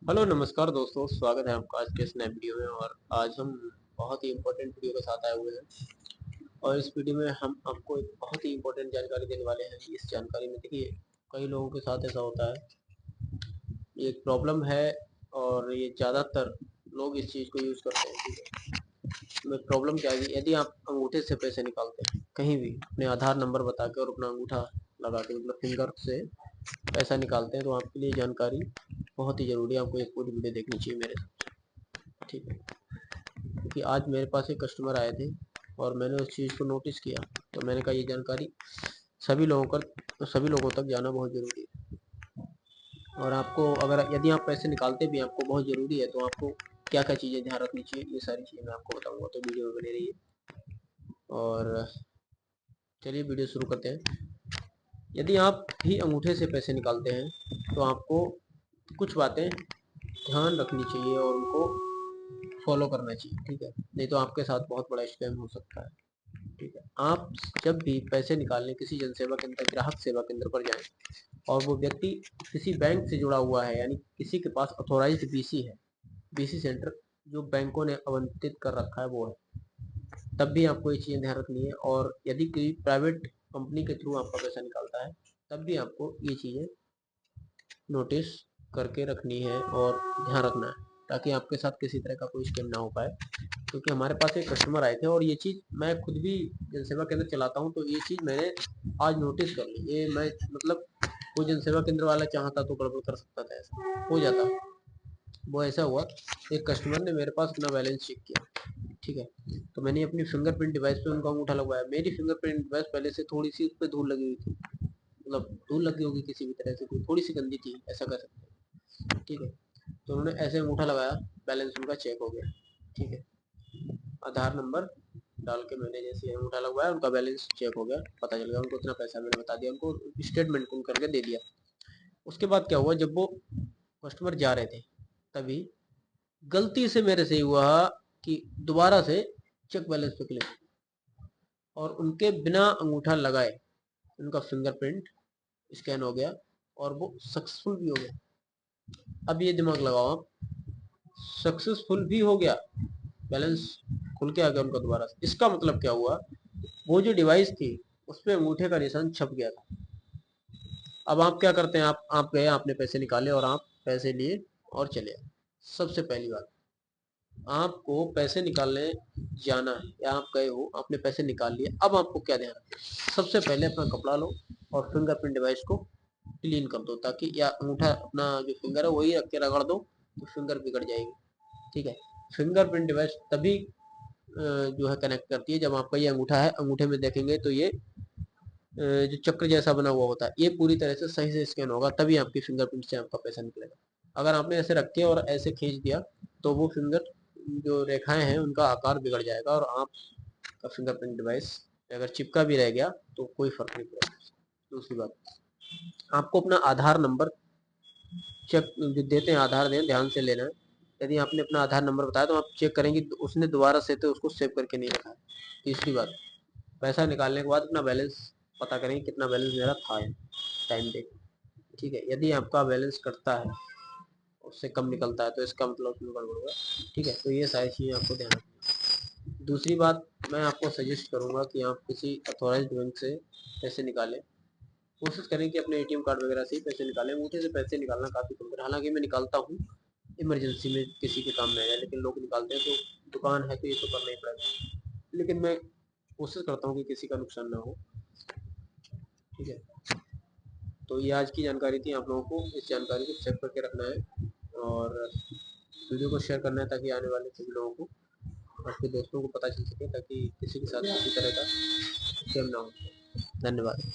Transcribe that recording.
Hello नमस्कार दोस्तों, स्वागत है आपका आज के इस नए वीडियो में। और आज हम बहुत ही इम्पोर्टेंट वीडियो के साथ आए हुए हैं। और इस वीडियो में हम आपको एक बहुत ही इम्पोर्टेंट जानकारी देने वाले हैं। इस जानकारी में देखिए, कई लोगों के साथ ऐसा होता है, ये एक प्रॉब्लम है और ये ज़्यादातर लोग इस चीज़ को यूज़ करते हैं। ठीक है, में प्रॉब्लम क्या है, यदि आप अंगूठे से पैसे निकालते हैं कहीं भी अपने आधार नंबर बता के और अपना अंगूठा लगा के, मतलब फिंगर से पैसा निकालते हैं, तो आपके लिए जानकारी बहुत ही ज़रूरी है। आपको एक पूरी वीडियो देखनी चाहिए मेरे साथ। ठीक है, क्योंकि आज मेरे पास एक कस्टमर आए थे और मैंने उस चीज़ को नोटिस किया, तो मैंने कहा ये जानकारी सभी लोगों तक जाना बहुत ज़रूरी है। और आपको अगर यदि आप पैसे निकालते भी आपको बहुत ज़रूरी है, तो आपको क्या क्या चीज़ें ध्यान रखनी चाहिए, ये सारी चीज़ें मैं आपको बताऊंगा, तो वीडियो में बने रहिए। और चलिए वीडियो शुरू करते हैं। यदि आप भी अंगूठे से पैसे निकालते हैं तो आपको कुछ बातें ध्यान रखनी चाहिए और उनको फॉलो करना चाहिए। ठीक है, नहीं तो आपके साथ बहुत बड़ा स्कैम हो सकता है। ठीक है, आप जब भी पैसे निकालने किसी जन सेवा केंद्र, ग्राहक सेवा केंद्र पर जाएं और वो व्यक्ति किसी बैंक से जुड़ा हुआ है, यानी किसी के पास अथॉराइज्ड बीसी है, बीसी सेंटर जो बैंकों ने आवंटित कर रखा है वो है, तब भी आपको ये चीज़ें ध्यान रखनी है। और यदि कोई प्राइवेट कंपनी के थ्रू आपका पैसा निकालता है, तब भी आपको ये चीज़ें नोटिस करके रखनी है और ध्यान रखना है, ताकि आपके साथ किसी तरह का कोई स्कैम ना हो पाए। क्योंकि हमारे पास एक कस्टमर आए थे और ये चीज़ मैं खुद भी जनसेवा केंद्र चलाता हूँ, तो ये चीज़ मैंने आज नोटिस कर ली। ये मैं मतलब वो जनसेवा केंद्र वाला चाहता तो गड़बड़ कर सकता था, ऐसा हो जाता। वो ऐसा हुआ, एक कस्टमर ने मेरे पास अपना बैलेंस चेक किया। ठीक है, तो मैंने अपनी फिंगरप्रिंट डिवाइस पे उनका अंगूठा लगवाया। मेरी फिंगरप्रिंट डिवाइस पहले से थोड़ी सी उस पर धूल लगी हुई थी, मतलब धूल लगी होगी किसी भी तरह से, कोई थोड़ी सी गंदी थी, ऐसा कह सकते हैं। ठीक है, तो उन्होंने ऐसे अंगूठा लगाया, बैलेंस उनका चेक हो गया। ठीक है, आधार नंबर डाल के मैंने जैसे ही अंगूठा लगवाया, उनका बैलेंस चेक हो गया, पता चल गया उनको इतना पैसा। मैंने बता दिया उनको, स्टेटमेंट उन करके दे दिया। उसके बाद क्या हुआ, जब वो कस्टमर जा रहे थे, तभी गलती से मेरे से ही हुआ कि दोबारा से चेक बैलेंस पे क्लिक, और उनके बिना अंगूठा लगाए उनका फिंगरप्रिंट स्कैन हो गया और वो सक्सेसफुल भी हो गया। अब ये दिमाग लगाओ आप, सक्सेसफुल भी हो गया, बैलेंस खुल के आ गया उनका दोबारा से। इसका मतलब क्या हुआ, वो जो डिवाइस थी उस पे अंगूठे का निशान छप गया था। अब आप क्या करते हैं, आप गए, आपने पैसे निकाले और आप पैसे लिए और चले आए। सबसे पहली बात, आपको पैसे निकालने जाना है या आप गए हो, आपने पैसे निकाल लिए, अब आपको क्या ध्यान रखना है? सबसे पहले अपना कपड़ा लो और फिंगरप्रिंट डिवाइस को क्लीन कर दो, ताकि या अंगूठा अपना जो फिंगर है वही रख के रगड़ दो तो फिंगर बिगड़ जाएगी। ठीक है, फिंगरप्रिंट डिवाइस तभी जो है कनेक्ट करती है जब आपका ये अंगूठा है, अंगूठे में देखेंगे तो ये जो चक्र जैसा बना हुआ होता है, ये पूरी तरह से सही से स्कैन होगा, तभी आपकी फिंगरप्रिंट से आपका पैसा निकलेगा। अगर आपने ऐसे रख के और ऐसे खींच दिया, तो वो फिंगर जो रेखाएं हैं उनका आकार बिगड़ जाएगा और आपका फिंगरप्रिंट डिवाइस अगर चिपका भी रह गया तो कोई फर्क नहीं पड़ेगा। दूसरी बात, आपको अपना आधार नंबर चेक जो देते हैं, आधार दें, ध्यान से लेना है। यदि आपने अपना आधार नंबर बताया तो आप चेक करेंगे उसने दोबारा से तो उसको सेव करके नहीं रखा है। तीसरी बात, पैसा निकालने के बाद अपना बैलेंस पता करेंगे कितना बैलेंस मेरा था, टाइम देख। ठीक है, यदि आपका बैलेंस कटता है, उससे कम निकलता है, तो इसका मतलब उसमें गड़बड़ हुआ। ठीक है, तो ये सारी चीज़ें आपको ध्यान रखनी है। दूसरी बात, मैं आपको सजेस्ट करूंगा कि आप किसी अथॉराइज्ड बैंक से पैसे निकालें। कोशिश करें कि अपने एटीएम कार्ड वगैरह से ही पैसे निकालें। अंगूठे से पैसे निकालना काफ़ी कम करें। हालांकि मैं निकालता हूँ, इमरजेंसी में किसी के काम में आया, लेकिन लोग निकालते हैं, तो दुकान है तो ये तो करना ही पड़ेगा। लेकिन मैं कोशिश करता हूँ कि किसी का नुकसान ना हो। ठीक है, तो ये आज की जानकारी थी। आप लोगों को इस जानकारी को चेक करके रखना है और वीडियो को शेयर करना है, ताकि आने वाले सभी लोगों को, आपके दोस्तों को पता चल सके, ताकि किसी के साथ किसी तरह का स्कैम ना हो। धन्यवाद।